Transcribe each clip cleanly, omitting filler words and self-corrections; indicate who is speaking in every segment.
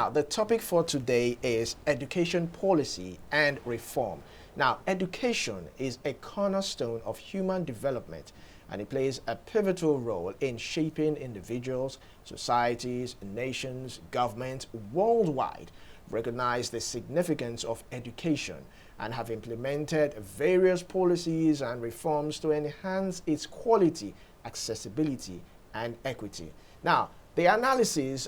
Speaker 1: Now, the topic for today is education policy and reform. Now, education is a cornerstone of human development, and it plays a pivotal role in shaping individuals, societies, nations, governments worldwide. Recognize the significance of education and have implemented various policies and reforms to enhance its quality, accessibility, and equity. Now, the analysis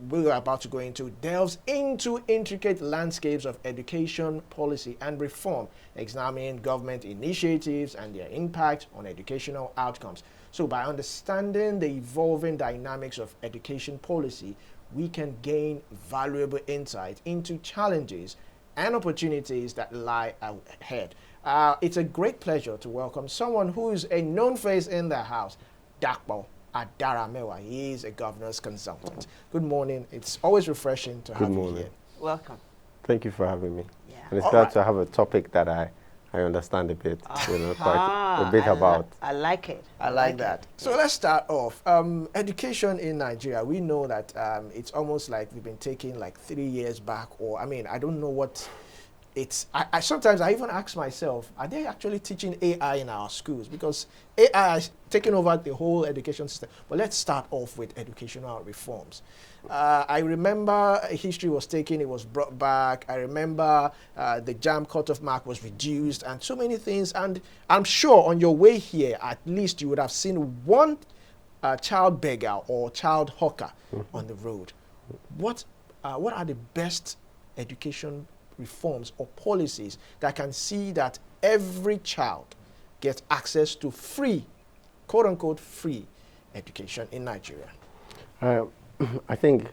Speaker 1: we are about to go into delves into intricate landscapes of education policy and reform, examining government initiatives and their impact on educational outcomes. So by understanding the evolving dynamics of education policy, we can gain valuable insight into challenges and opportunities that lie ahead. It's a great pleasure to welcome someone who is a known face in the house, Dapo. Adaramewa. He is a governor's consultant. Good morning. It's always refreshing to have you here.
Speaker 2: Welcome.
Speaker 3: Thank you for having me.
Speaker 2: Yeah.
Speaker 3: And it's glad to have a topic that I understand a bit, quite a bit about.
Speaker 2: I like it.
Speaker 1: I like that. So let's start off. Education in Nigeria, we know that it's almost like we've been taking like 3 years back, or I mean, I don't know what it's. I sometimes I even ask myself, are they actually teaching AI in our schools? Because AI is taking over the whole education system. But let's start off with educational reforms. I remember history was taken, it was brought back. I remember the JAMB cutoff mark was reduced and so many things. And I'm sure on your way here, at least you would have seen one child beggar or child hawker on the road. What are the best education reforms or policies that can see that every child gets access to free, quote-unquote, free education in Nigeria?
Speaker 3: I think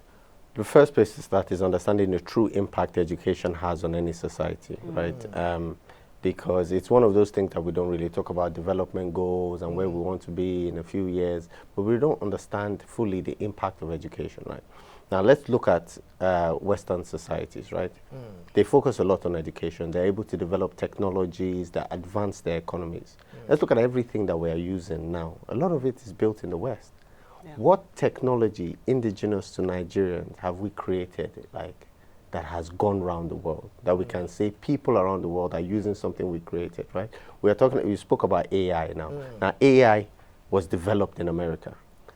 Speaker 3: the first place to start is understanding the true impact education has on any society, right? Because it's one of those things that we don't really talk about development goals and where we want to be in a few years, but we don't understand fully the impact of education, right? Now let's look at Western societies, right? They focus a lot on education. They're able to develop technologies that advance their economies. Let's look at everything that we're using now. A lot of it is built in the West. Yeah. What technology indigenous to Nigerians have we created that has gone around the world, that we can say people around the world are using something we created, right? We spoke about AI now. Now AI was developed in America.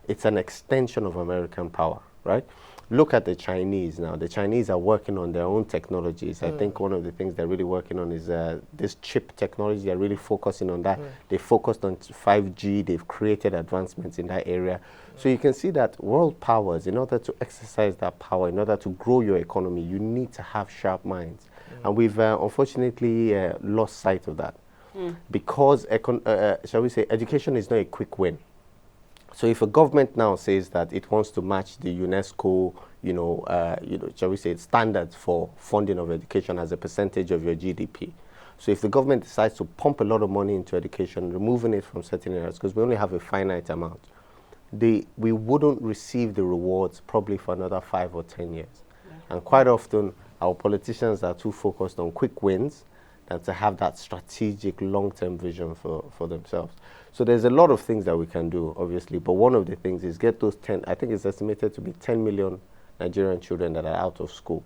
Speaker 3: It's an extension of American power, right? Look at the Chinese now. The Chinese are working on their own technologies. I think one of the things they're really working on is this chip technology. They're really focusing on that. They focused on 5G. They've created advancements in that area. So you can see that world powers, in order to exercise that power, in order to grow your economy, you need to have sharp minds. And we've unfortunately lost sight of that. Because, shall we say, education is not a quick win. So if a government now says that it wants to match the UNESCO, shall we say, standards for funding of education as a percentage of your GDP. So if the government decides to pump a lot of money into education, removing it from certain areas, because we only have a finite amount, we wouldn't receive the rewards probably for another 5 or 10 years. Yeah. And quite often, our politicians are too focused on quick wins than to have that strategic long-term vision for themselves. So there's a lot of things that we can do, obviously, but one of the things is get those 10, I think it's estimated to be 10 million Nigerian children that are out of school,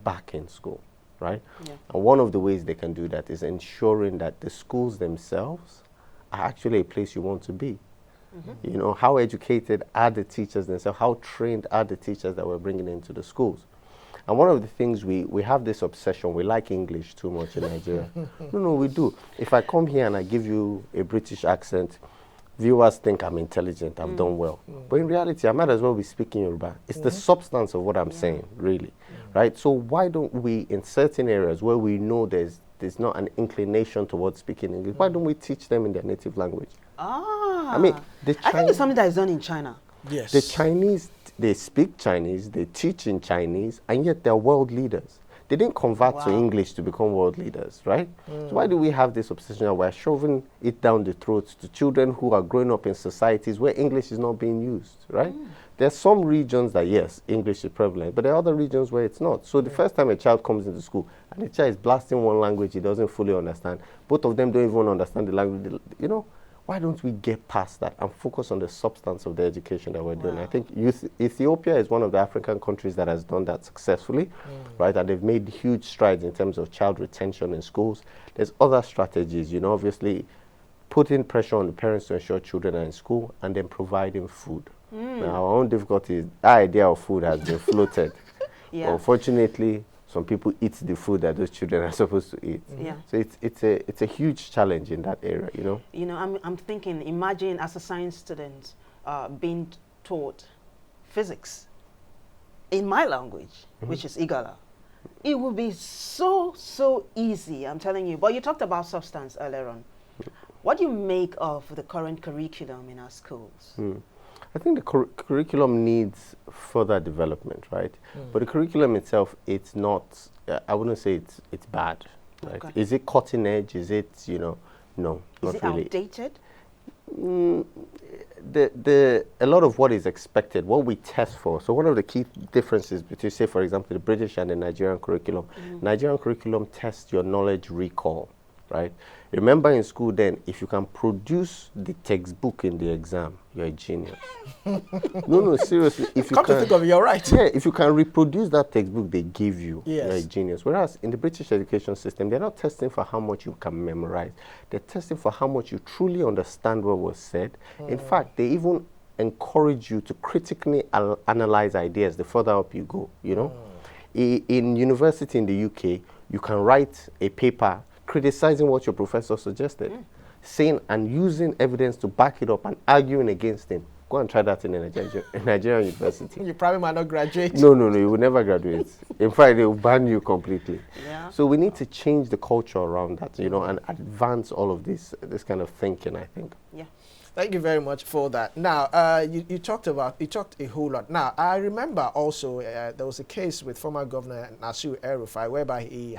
Speaker 3: back in school, right? Yeah. And one of the ways they can do that is ensuring that the schools themselves are actually a place you want to be. You know, how educated are the teachers themselves? How trained are the teachers that we're bringing into the schools? And one of the things we have this obsession, we like English too much in Nigeria. No, we do. If I come here and I give you a British accent, viewers think I'm intelligent, I've done well. But in reality, I might as well be speaking Yoruba. It's the substance of what I'm saying, really, right? So why don't we, in certain areas where we know there's not an inclination towards speaking English, why don't we teach them in their native language?
Speaker 2: I
Speaker 3: mean,
Speaker 2: I think it's something that is done in China.
Speaker 1: Yes.
Speaker 3: The Chinese, they speak Chinese, they teach in Chinese, and yet they're world leaders. They didn't convert to English to become world leaders, right? So why do we have this obsession that we're shoving it down the throats to children who are growing up in societies where English is not being used, right? There are some regions that, yes, English is prevalent, but there are other regions where it's not. So the first time a child comes into school and the child is blasting one language he doesn't fully understand, both of them don't even understand the language, why don't we get past that and focus on the substance of the education that we're doing?
Speaker 2: Wow.
Speaker 3: I think Ethiopia is one of the African countries that has done that successfully, right? And they've made huge strides in terms of child retention in schools. There's other strategies, you know, obviously putting pressure on the parents to ensure children are in school and then providing food. Now, our own difficulty is that idea of food has been floated.
Speaker 2: Yeah.
Speaker 3: Unfortunately, some people eat the food that those children are supposed to eat.
Speaker 2: Yeah.
Speaker 3: So it's a huge challenge in that area, you know.
Speaker 2: You know, I'm thinking, imagine as a science student being taught physics in my language, which is Igala. It would be so easy, I'm telling you. But you talked about substance earlier on. What do you make of the current curriculum in our schools?
Speaker 3: I think the curriculum needs further development, right? But the curriculum itself, it's not, I wouldn't say it's bad, right?
Speaker 2: Okay.
Speaker 3: Is it cutting edge? Is it, you know, no,
Speaker 2: Is
Speaker 3: not
Speaker 2: it
Speaker 3: really.
Speaker 2: outdated?
Speaker 3: A lot of what is expected, what we test for. So one of the key differences between, say, for example, the British and the Nigerian curriculum. Nigerian curriculum tests your knowledge recall, right? Remember in school then, if you can produce the textbook in the exam, you're a genius. No, seriously. If you
Speaker 1: Come to think of it, you're right.
Speaker 3: Yeah, if you can reproduce that textbook they give you,
Speaker 1: Yes.
Speaker 3: you're a genius. Whereas in the British education system, they're not testing for how much you can memorize. They're testing for how much you truly understand what was said. In fact, they even encourage you to critically analyze ideas the further up you go, you know. In university in the UK, you can write a paper criticizing what your professor suggested, saying and using evidence to back it up and arguing against him. Go and try that in a Nigerian university.
Speaker 1: You probably might not graduate.
Speaker 3: No, you will never graduate. In fact, they will ban you completely.
Speaker 2: Yeah.
Speaker 3: So we need to change the culture around that, you know, and advance all of this kind of thinking, I think.
Speaker 2: Yeah.
Speaker 1: Thank you very much for that. Now, you talked a whole lot. Now, I remember also there was a case with former Governor Nasir El-Rufai whereby he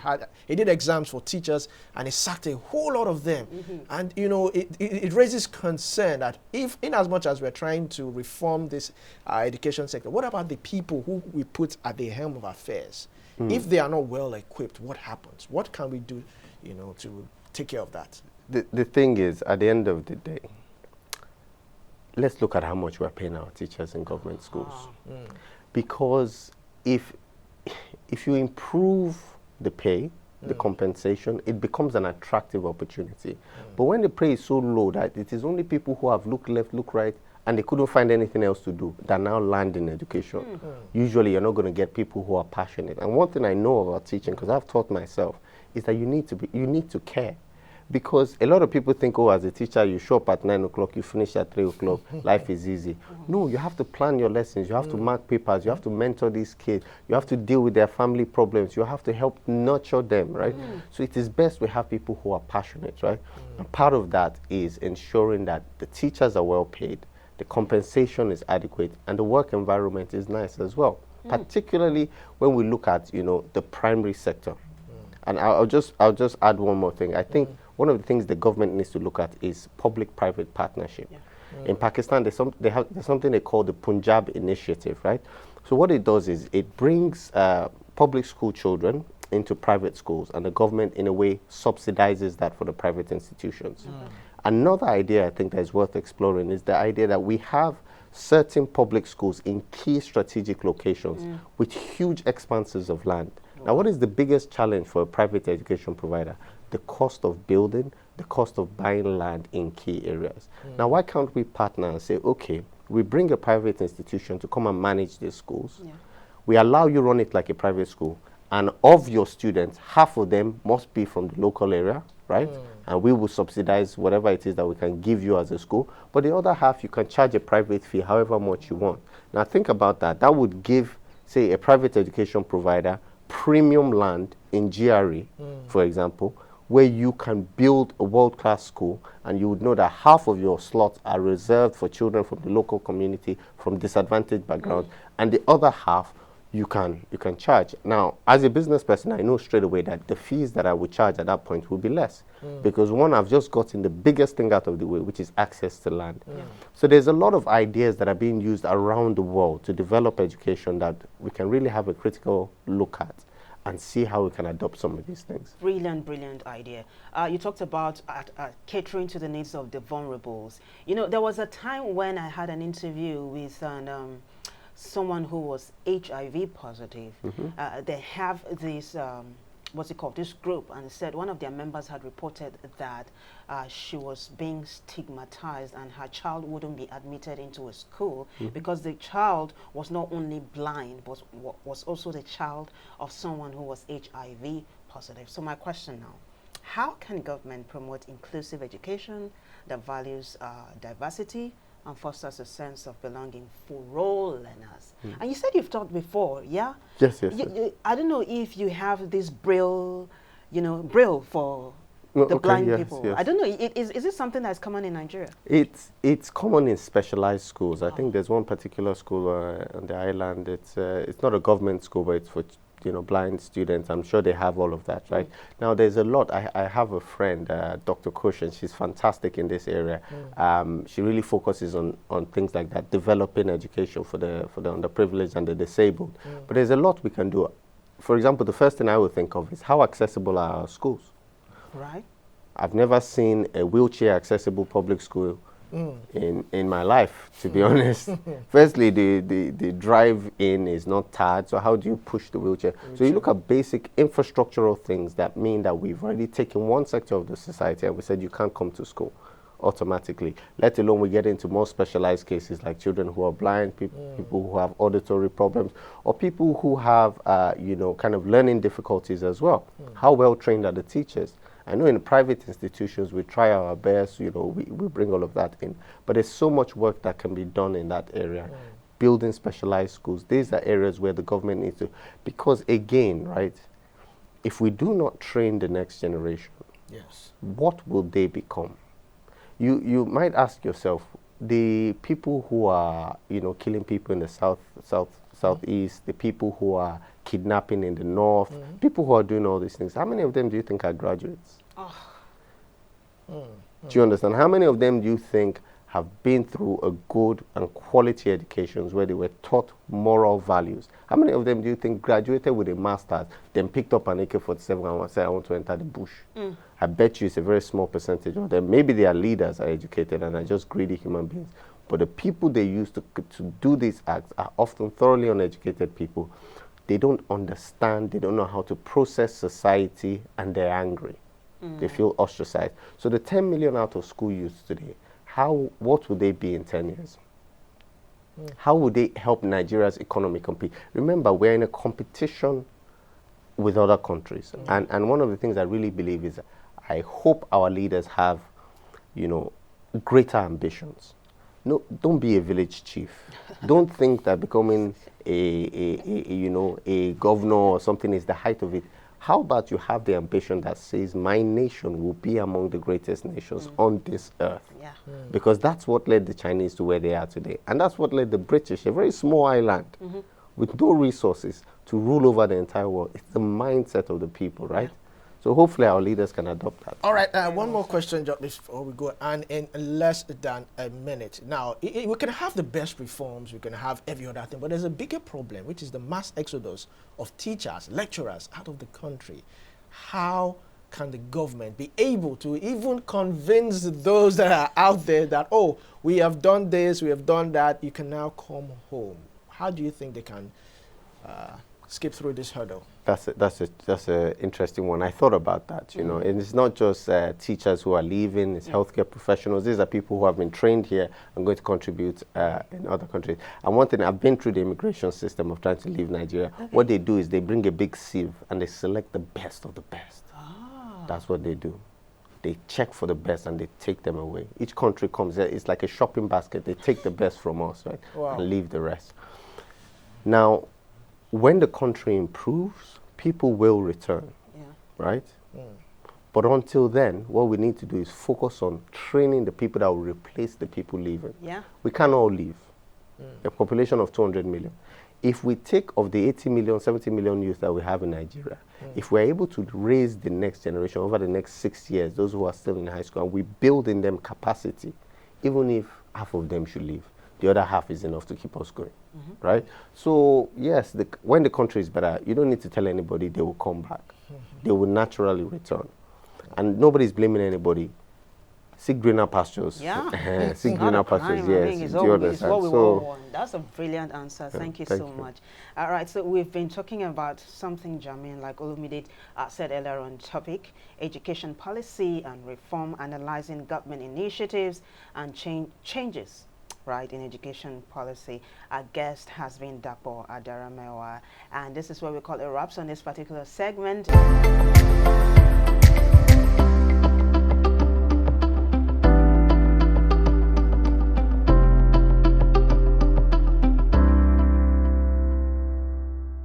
Speaker 1: did exams for teachers and he sacked a whole lot of them. And, you know, it raises concern that in as much as we're trying to reform this education sector, what about the people who we put at the helm of affairs? If they are not well equipped, what happens? What can we do, you know, to take care of that?
Speaker 3: The thing is, at the end of the day, let's look at how much we're paying our teachers in government schools. Because if you improve the pay, the compensation, it becomes an attractive opportunity. But when the pay is so low that it is only people who have looked left, looked right, and they couldn't find anything else to do that now land in education, usually you're not going to get people who are passionate. And one thing I know about teaching, because I've taught myself, is that you need to care. Because a lot of people think, oh, as a teacher, you show up at 9 o'clock, you finish at 3 o'clock, life is easy. No, you have to plan your lessons, you have to mark papers, you have to mentor these kids, you have to deal with their family problems, you have to help nurture them, right? So it is best we have people who are passionate, right? And part of that is ensuring that the teachers are well paid, the compensation is adequate, and the work environment is nice as well, particularly when we look at, you know, the primary sector. And I'll just add one more thing. I think one of the things the government needs to look at is public-private partnership. In Pakistan, there's something they call the Punjab Initiative, right? So what it does is it brings public school children into private schools, and the government, in a way, subsidizes that for the private institutions. Another idea I think that is worth exploring is the idea that we have certain public schools in key strategic locations with huge expanses of land. Now, what is the biggest challenge for a private education provider? The cost of building, the cost of buying land in key areas. Now, why can't we partner and say, okay, we bring a private institution to come and manage these schools. We allow you run it like a private school. And of your students, half of them must be from the local area, right? And we will subsidize whatever it is that we can give you as a school. But the other half, you can charge a private fee however much you want. Now, think about that. That would give, say, a private education provider premium land in GRE, for example, where you can build a world-class school, and you would know that half of your slots are reserved for children from the local community, from disadvantaged backgrounds, and the other half you can charge. Now, as a business person, I know straight away that the fees that I would charge at that point will be less, because one, I've just gotten the biggest thing out of the way, which is access to land. So there's a lot of ideas that are being used around the world to develop education that we can really have a critical look at and see how we can adopt some of these things.
Speaker 2: Brilliant, brilliant idea. You talked about catering to the needs of the vulnerables. You know, there was a time when I had an interview with someone who was HIV positive. They have this, what's it called, this group, and said one of their members had reported that she was being stigmatized and her child wouldn't be admitted into a school because the child was not only blind, but was also the child of someone who was HIV positive. So my question now, how can government promote inclusive education that values diversity and fosters a sense of belonging for all learners? And you said you've taught before, yeah?
Speaker 3: Yes.
Speaker 2: I don't know if you have this Braille, Braille for the blind people.
Speaker 3: Yes.
Speaker 2: I don't know, is it something that's common in Nigeria?
Speaker 3: It's common in specialized schools. I think there's one particular school on the island. It's not a government school, but it's for blind students. I'm sure they have all of that, right? Now, there's a lot. I have a friend, Dr. Kush, and she's fantastic in this area. She really focuses on things like that, developing education for the underprivileged and the disabled. But there's a lot we can do. For example, the first thing I would think of is how accessible are our schools?
Speaker 2: Right.
Speaker 3: I've never seen a wheelchair accessible public school in my life, to be honest. Firstly, the drive-in is not tarred, so how do you push the wheelchair? So you look at basic infrastructural things that mean that we've already taken one sector of the society and we said you can't come to school automatically, let alone we get into more specialized cases like children who are blind, people who have auditory problems, or people who have, kind of learning difficulties as well. How well trained are the teachers? I know in private institutions we try our best, we bring all of that in. But there's so much work that can be done in that area. Building specialized schools, these are areas where the government needs to, because again, right, if we do not train the next generation, what will they become? You might ask yourself, the people who are, killing people in the southeast, the people who are kidnapping in the north, people who are doing all these things, how many of them do you think are graduates? Do you understand? How many of them do you think have been through a good and quality educations where they were taught moral values? How many of them do you think graduated with a master's, then picked up an AK-47 and said, I want to enter the bush? I bet you it's a very small percentage of them. Maybe their leaders are educated and are just greedy human beings. But the people they use to do these acts are often thoroughly uneducated people. They don't understand, they don't know how to process society, and they're angry. They feel ostracized. So the 10 million out of school youth today, what would they be in 10 years? How would they help Nigeria's economy compete? Remember, we're in a competition with other countries. And one of the things I really believe is I hope our leaders have, greater ambitions. No, don't be a village chief. Don't think that becoming a governor or something is the height of it. How about you have the ambition that says my nation will be among the greatest nations on this earth? Because that's what led the Chinese to where they are today. And that's what led the British, a very small island with no resources, to rule over the entire world. It's the mindset of the people, right? So hopefully our leaders can adopt that.
Speaker 1: All right, one more question just before we go, and in less than a minute. Now, we can have the best reforms, we can have every other thing, but there's a bigger problem, which is the mass exodus of teachers, lecturers out of the country. How can the government be able to even convince those that are out there that, oh, we have done this, we have done that, you can now come home? How do you think they can skip through this hurdle?
Speaker 3: That's an interesting one. I thought about that, and it's not just teachers who are leaving, it's healthcare professionals. These are people who have been trained here and going to contribute in other countries. And one thing, I've been through the immigration system of trying to leave Nigeria. What they do is they bring a big sieve and they select the best of the best. That's what they do. They check for the best and they take them away. Each country comes there, it's like a shopping basket. They take the best from us, right? And leave the rest. Now, when the country improves, people will return, right? But until then, what we need to do is focus on training the people that will replace the people leaving. We can't all leave. A population of 200 million. If we take of the 80 million, 70 million youth that we have in Nigeria, if we're able to raise the next generation over the next 6 years, those who are still in high school, and we build in them capacity, even if half of them should leave, the other half is enough to keep us going, right? So yes, when the country is better, you don't need to tell anybody, they will come back. They will naturally return. And nobody's blaming anybody. Seek greener pastures.
Speaker 2: Yeah.
Speaker 3: Seek greener pastures, yes.
Speaker 2: It's
Speaker 3: Do you
Speaker 2: what
Speaker 3: understand?
Speaker 2: we all want. That's a brilliant answer. Thank you
Speaker 3: thank
Speaker 2: so
Speaker 3: you.
Speaker 2: much. All right, so we've been talking about something, Jamin, like Olumide said earlier on topic, education policy and reform, analyzing government initiatives and changes, right, in education policy. Our guest has been Dapo Adaramewa, and this is what we call a wraps on this particular segment.